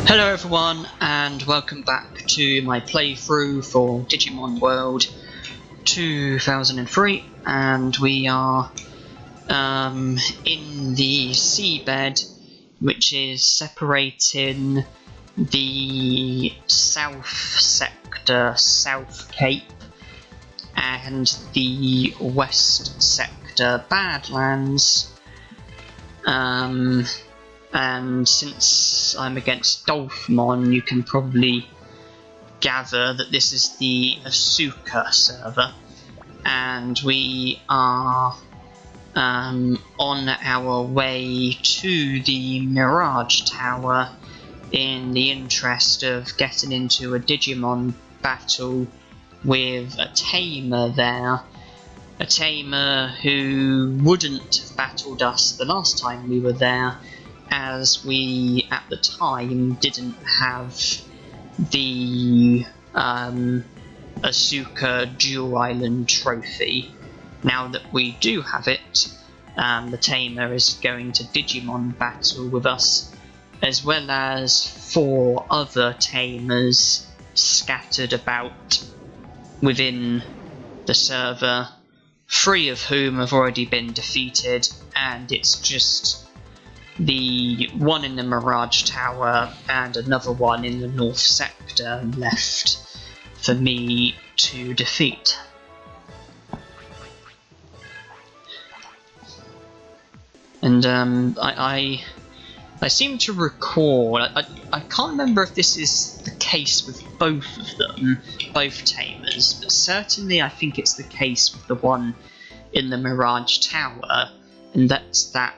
Hello everyone, and welcome back to my playthrough for Digimon World 2003, and we are in the seabed, which is separating the South Sector, South Cape, and the West Sector, Badlands. And since I'm against Dolphmon, you can probably gather that this is the Asuka server, and we are on our way to the Mirage Tower in the interest of getting into a Digimon battle with a tamer there. A tamer who wouldn't have battled us the last time we were there, as we at the time didn't have the Asuka Dual Island trophy. Now that we do have it, the tamer is going to Digimon battle with us, as well as 4 other tamers scattered about within the server, 3 of whom have already been defeated, and it's just the one in the Mirage Tower and another one in the North Sector left for me to defeat. And I seem to recall, I can't remember if this is the case with both of them, both tamers, but certainly I think it's the case with the one in the Mirage Tower, and that's that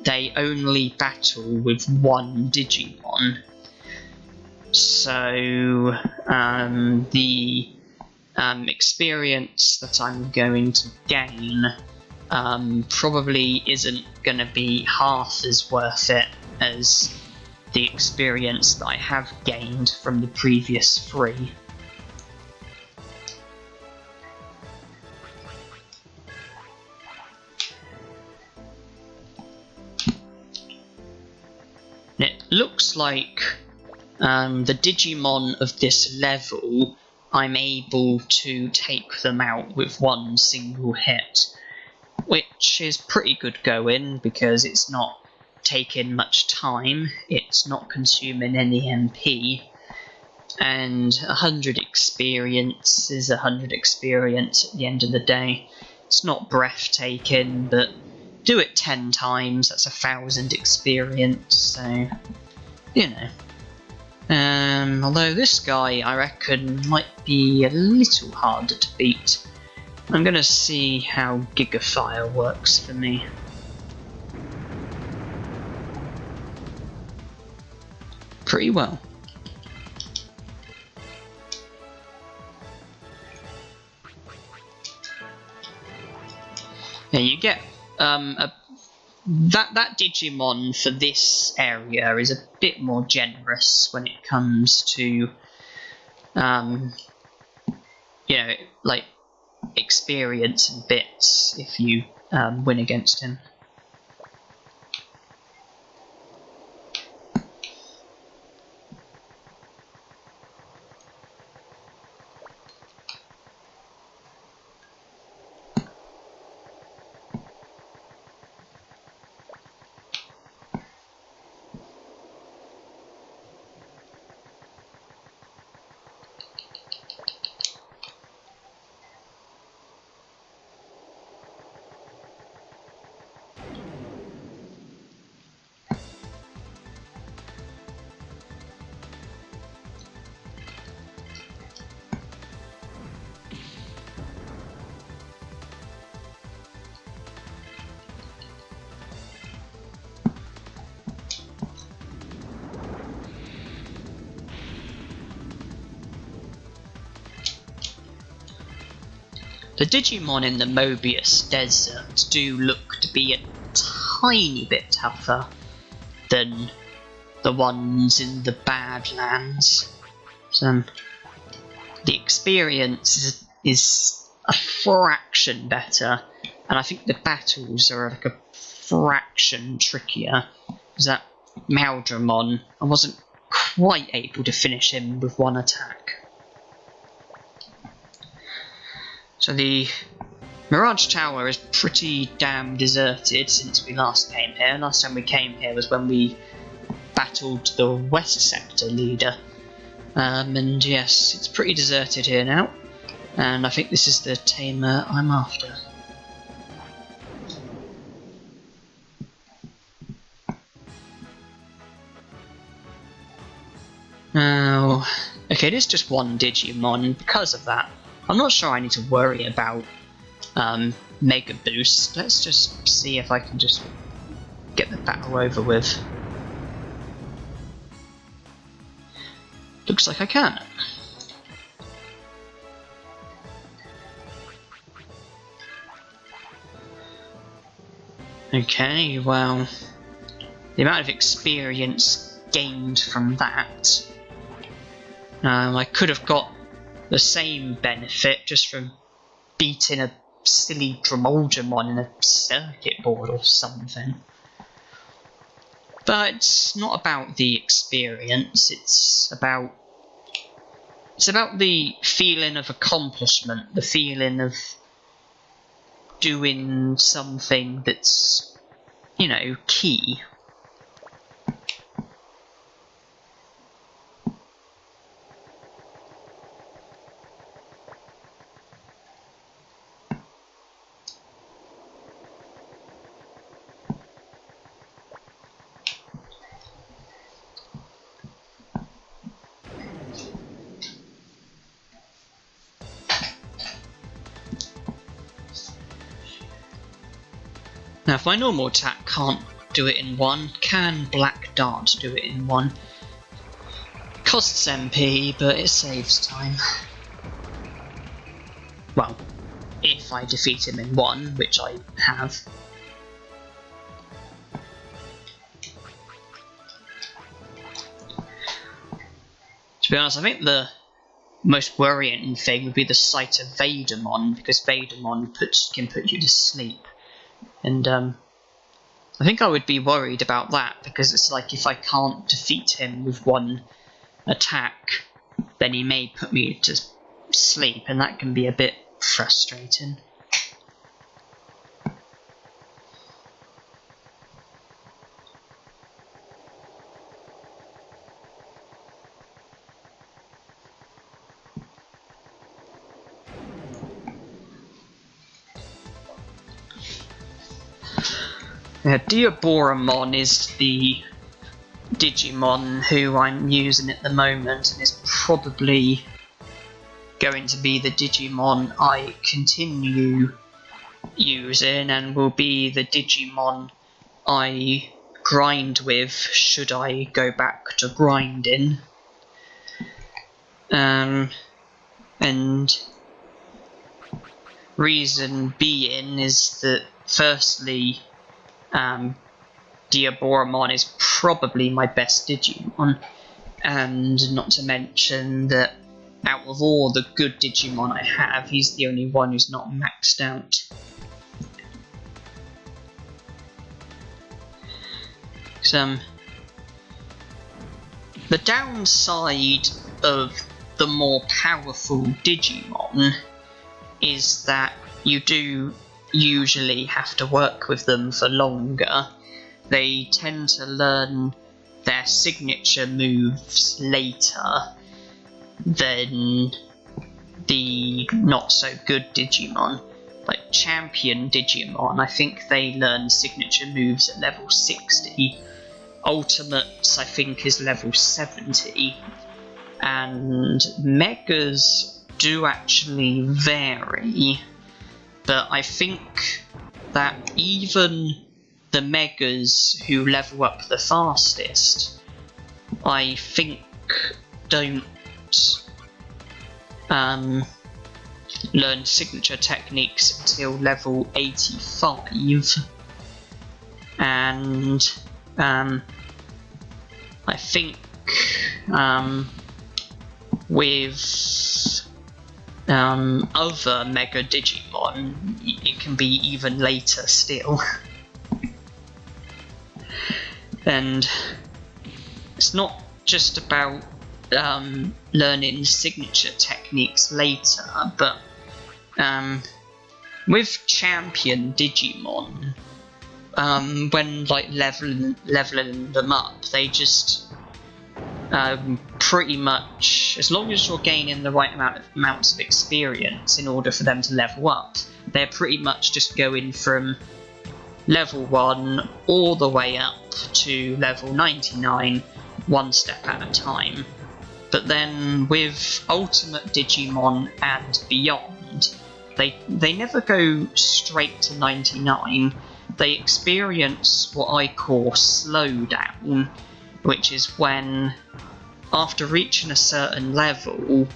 they only battle with 1 Digimon. So the experience that I'm going to gain probably isn't going to be half as worth it as the experience that I have gained from the previous 3. It looks like the Digimon of this level, I'm able to take them out with 1 single hit, which is pretty good going because it's not taking much time, it's not consuming any MP, and 100 experience is 100 experience at the end of the day. It's not breathtaking, but do it 10 times, that's 1,000 experience, so, you know. Although this guy, I reckon, might be a little harder to beat. I'm gonna see how Gigafire works for me. Pretty well. Yeah, you get that Digimon for this area is a bit more generous when it comes to you know, like experience and bits if you win against him. The Digimon in the Mobius Desert do look to be a tiny bit tougher than the ones in the Badlands. So the experience is a fraction better, and I think the battles are like a fraction trickier. Is that Maldramon, I wasn't quite able to finish him with one attack. So the Mirage Tower is pretty damn deserted since we last came here. Last time we came here was when we battled the West Sector leader. And yes, it's pretty deserted here now. And I think this is the tamer I'm after. Oh, okay, it is just one Digimon, and because of that, I'm not sure I need to worry about Mega Boost. Let's just see if I can just get the battle over with. Looks like I can. Okay, well, the amount of experience gained from that, I could have got the same benefit just from beating a silly Dromolgemon in a circuit board or something. But it's not about the experience, it's about the feeling of accomplishment, the feeling of doing something that's, you know, key. Now, if my normal attack can't do it in one, can Black Dart do it in one? Costs MP, but it saves time. Well, if I defeat him in one, which I have. To be honest, I think the most worrying thing would be the sight of Vadermon, because Vadermon can put you to sleep. And I think I would be worried about that, because it's like if I can't defeat him with one attack, then he may put me to sleep, and that can be a bit frustrating. Diaboromon is the Digimon who I'm using at the moment, and is probably going to be the Digimon I continue using, and will be the Digimon I grind with should I go back to grinding. And reason being is that firstly, Diaboromon is probably my best Digimon, and not to mention that out of all the good Digimon I have, he's the only one who's not maxed out. The downside of the more powerful Digimon is that you do usually have to work with them for longer. They tend to learn their signature moves later than the not so good Digimon. Like Champion Digimon, I think they learn signature moves at level 60. Ultimates, I think, is level 70. And Megas do actually vary. But I think that even the Megas who level up the fastest, I think don't learn signature techniques until level 85. And I think with other Mega Digimon, it can be even later still. And it's not just about learning signature techniques later, but with champion Digimon, when like leveling them up, they just pretty much, as long as you're gaining the right amounts of experience in order for them to level up, they're pretty much just going from level 1 all the way up to level 99, one step at a time. But then with Ultimate Digimon and beyond, they never go straight to 99. They experience what I call slowdown, which is when, after reaching a certain level,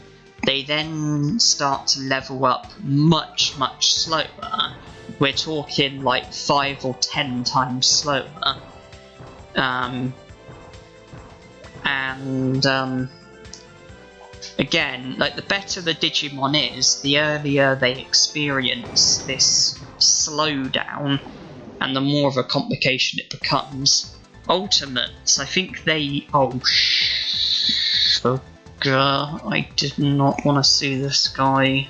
they then start to level up much slower. We're talking like 5 or 10 times slower. Again, like, the better the Digimon is, the earlier they experience this slowdown, and the more of a complication it becomes. Ultimates, I think they... oh, sugar. I did not want to see this guy.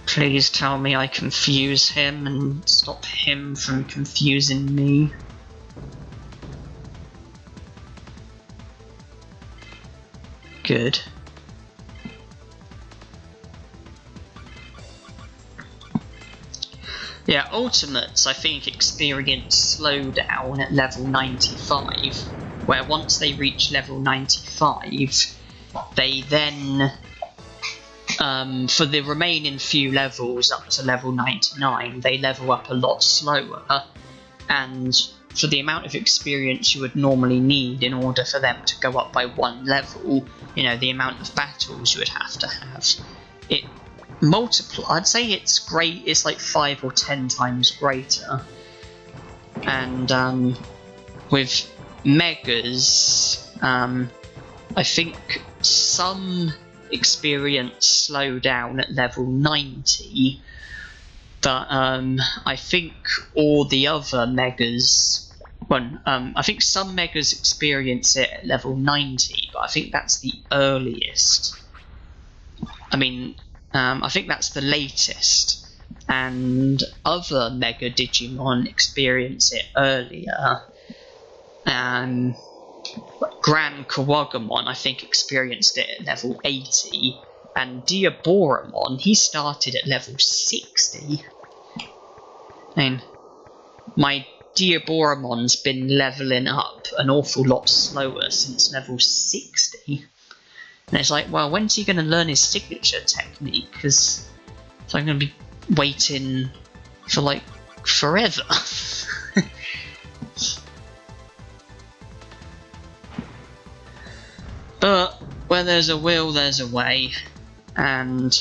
Please tell me I confuse him and stop him from confusing me. Good. Yeah, Ultimates, I think, experience slowdown at level 95, where once they reach level 95, they then, for the remaining few levels up to level 99, they level up a lot slower, and for the amount of experience you would normally need in order for them to go up by one level, you know, the amount of battles you would have to have, it I'd say it's great. It's like 5 or 10 times greater. And with Megas, I think some experience slowdown at level 90, but I think all the other Megas, well, I think some Megas experience it at level 90, but I think that's the earliest. I mean, I think that's the latest, and other Mega Digimon experience it earlier. Grand Kawagamon, I think, experienced it at level 80, and Diaboromon, he started at level 60. I mean, my Diaboromon's been leveling up an awful lot slower since level 60. And it's like, well, when's he going to learn his signature technique? Because I'm going to be waiting for, like, forever. But where there's a will, there's a way. And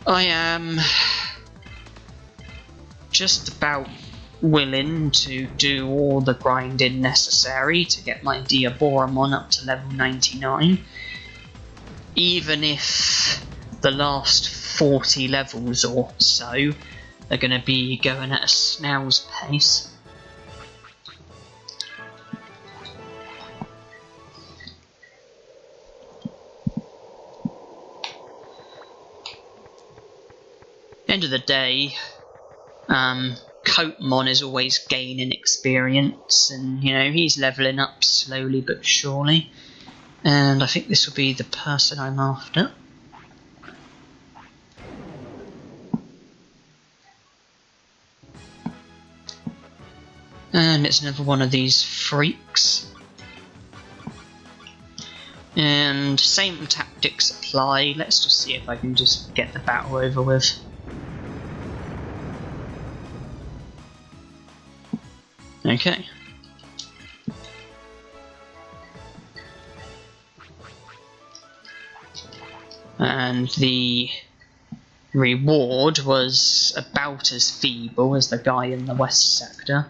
I am just about willing to do all the grinding necessary to get my Diaboromon up to level 99, even if the last 40 levels or so are going to be going at a snail's pace. End of the day, Kotemon is always gaining experience, and, you know, he's levelling up slowly but surely. And I think this will be the person I'm after. And it's another one of these freaks. And same tactics apply. Let's just see if I can just get the battle over with. Okay. And the reward was about as feeble as the guy in the west sector.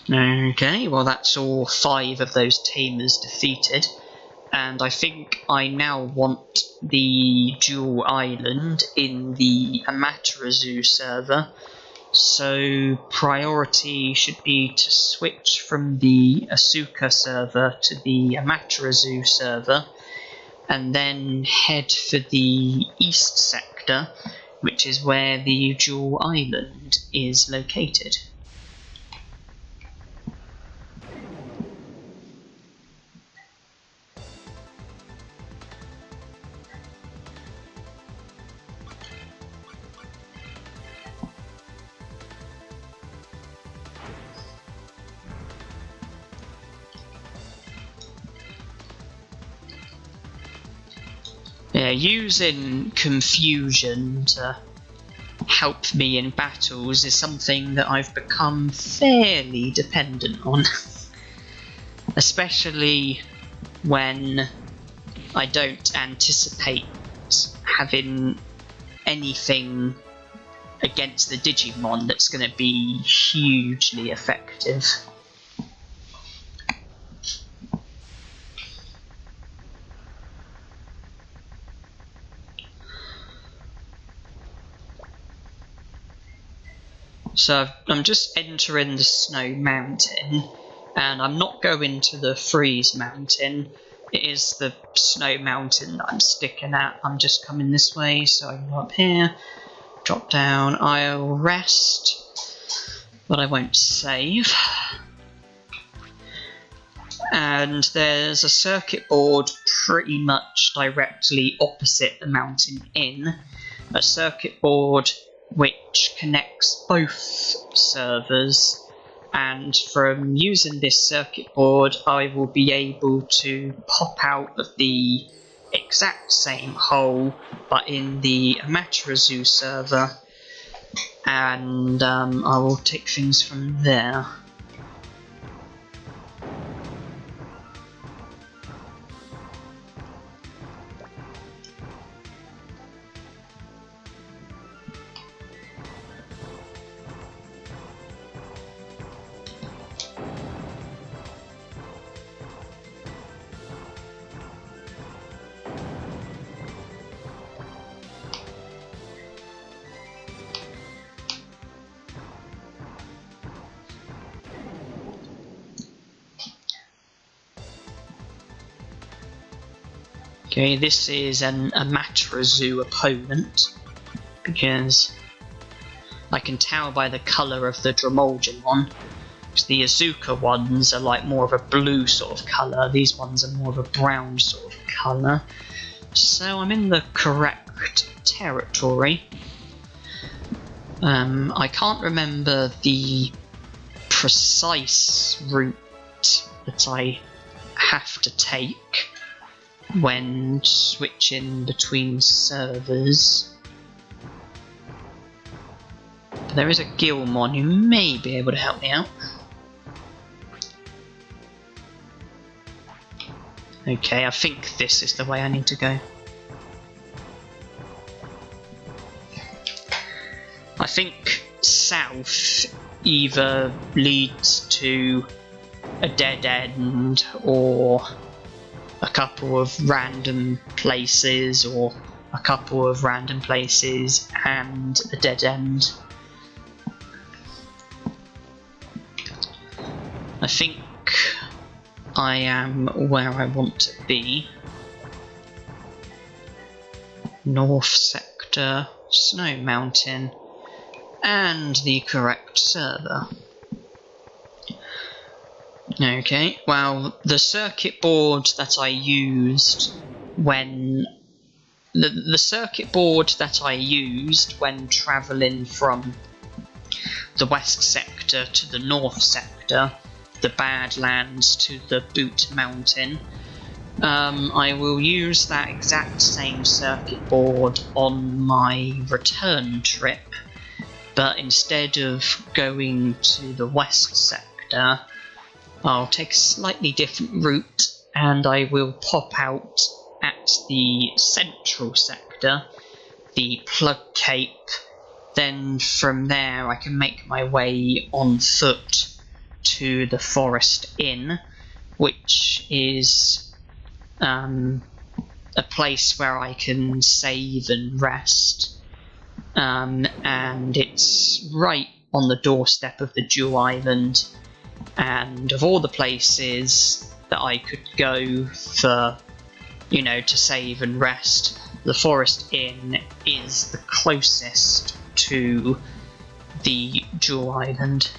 Okay, well, that's all 5 of those tamers defeated. and I think I now want the dual island in the Amaterasu server. So priority should be to switch from the Asuka server to the Amaterasu server, and then head for the east sector, which is where the dual island is located. Yeah, using confusion to help me in battles is something that I've become fairly dependent on. Especially when I don't anticipate having anything against the Digimon that's going to be hugely effective. So I'm just entering the Snow Mountain, and I'm not going to the Freeze Mountain. It is the Snow Mountain that I'm sticking at. I'm just coming this way, so I go up here, drop down, I'll rest, but I won't save. And there's a circuit board pretty much directly opposite the mountain inn. A circuit board which connects both servers, and from using this circuit board I will be able to pop out of the exact same hole but in the Amaterasu server, and I will take things from there. Okay, this is an Amaterasu opponent, because I can tell by the colour of the Dramolgemon. The Azuka ones are like more of a blue sort of colour, these ones are more of a brown sort of colour. So I'm in the correct territory. I can't remember the precise route that I have to take when switching between servers. But there is a Gilmon who may be able to help me out. Okay, I think this is the way I need to go. I think south either leads to a dead end or a couple of random places, or a couple of random places and a dead end. I think I am where I want to be. North sector, Snow Mountain, and the correct server. Okay, well, the circuit board that I used when the circuit board that I used when travelling from the west sector to the north sector, the Badlands to the Boot Mountain, I will use that exact same circuit board on my return trip, but instead of going to the west sector, I'll take a slightly different route, and I will pop out at the central sector, the Plug Cape. Then from there I can make my way on foot to the Forest Inn, which is a place where I can save and rest, and it's right on the doorstep of the Jewel Island, and of all the places that I could go for, you know, to save and rest, the Forest Inn is the closest to the Jewel Island.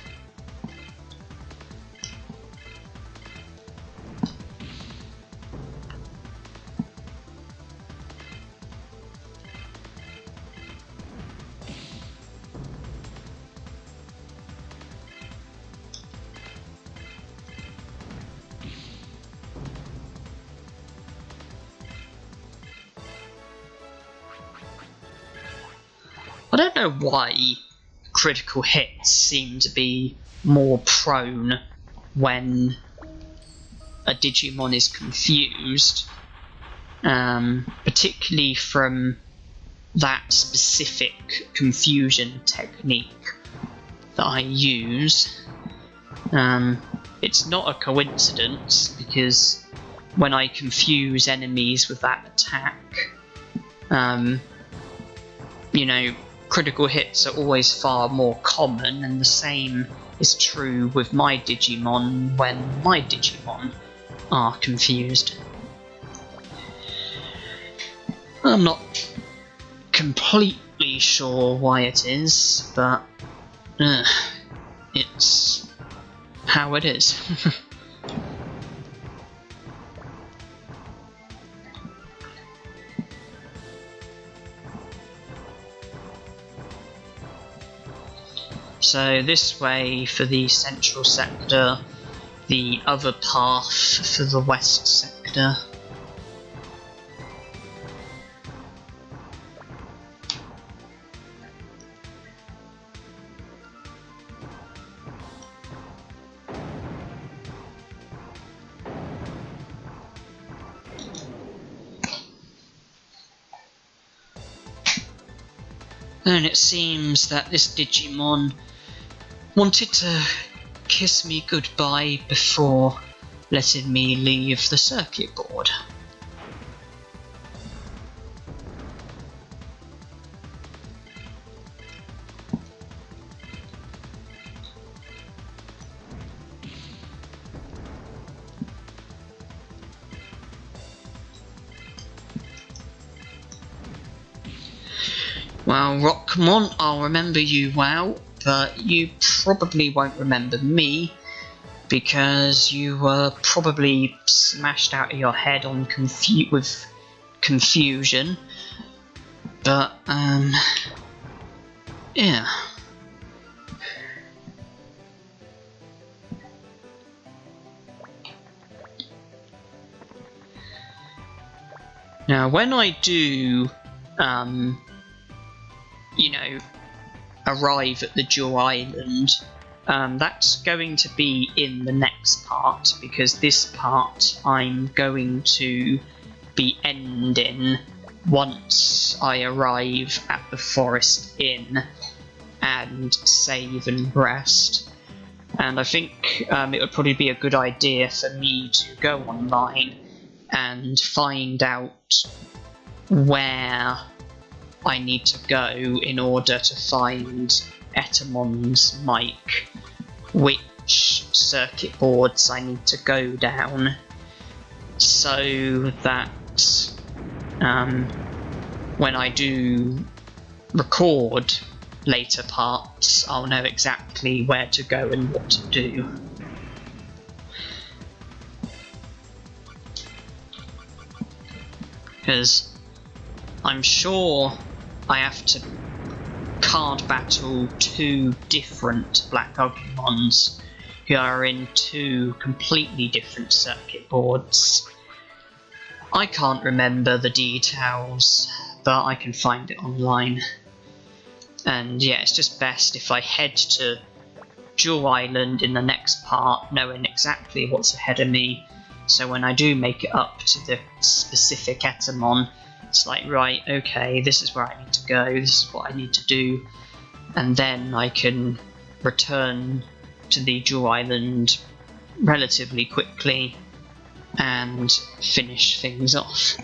I don't know why critical hits seem to be more prone when a Digimon is confused, particularly from that specific confusion technique that I use. It's not a coincidence, because when I confuse enemies with that attack, you know, critical hits are always far more common, and the same is true with my Digimon when my Digimon are confused. I'm not completely sure why it is, but it's how it is. So this way for the central sector, the other path for the west sector. And it seems that this Digimon wanted to kiss me goodbye before letting me leave the circuit board. Well, Rockmon, I'll remember you well, but you probably won't remember me, because you were probably smashed out of your head on with confusion. But, yeah. Now, when I do, you know, arrive at the Jewel Island, that's going to be in the next part, because this part I'm going to be ending once I arrive at the Forest Inn and save and rest. And I think it would probably be a good idea for me to go online and find out where I need to go in order to find Etamon's mic, which circuit boards I need to go down, so that when I do record later parts, I'll know exactly where to go and what to do. Because I'm sure I have to card battle two different Black Pokemons who are in two completely different circuit boards. I can't remember the details, but I can find it online. And yeah, it's just best if I head to Jewel Island in the next part, knowing exactly what's ahead of me, so when I do make it up to the specific Etamon, it's like, right, okay, this is where I need to go, this is what I need to do, and then I can return to the Jewel Island relatively quickly and finish things off.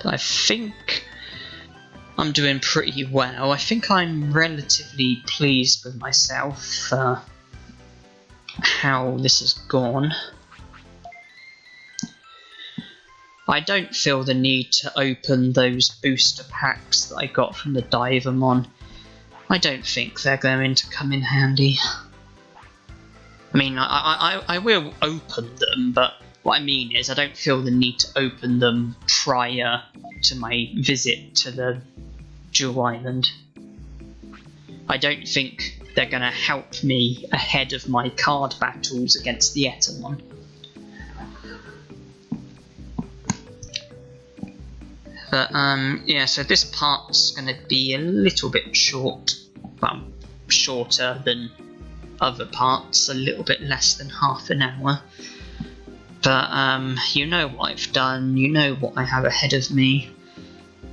But I think I'm doing pretty well. I think I'm relatively pleased with myself for how this has gone. I don't feel the need to open those booster packs that I got from the Digimon. I don't think they're going to come in handy. I mean, I will open them, but what I mean is I don't feel the need to open them prior to my visit to the Jewel Island. I don't think they're going to help me ahead of my card battles against the Etamon. But yeah, so this part's going to be a little bit short, well, shorter than other parts, a little bit less than half an hour. But you know what I've done, you know what I have ahead of me,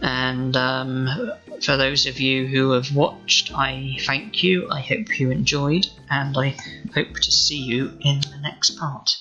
and for those of you who have watched, I thank you, I hope you enjoyed, and I hope to see you in the next part.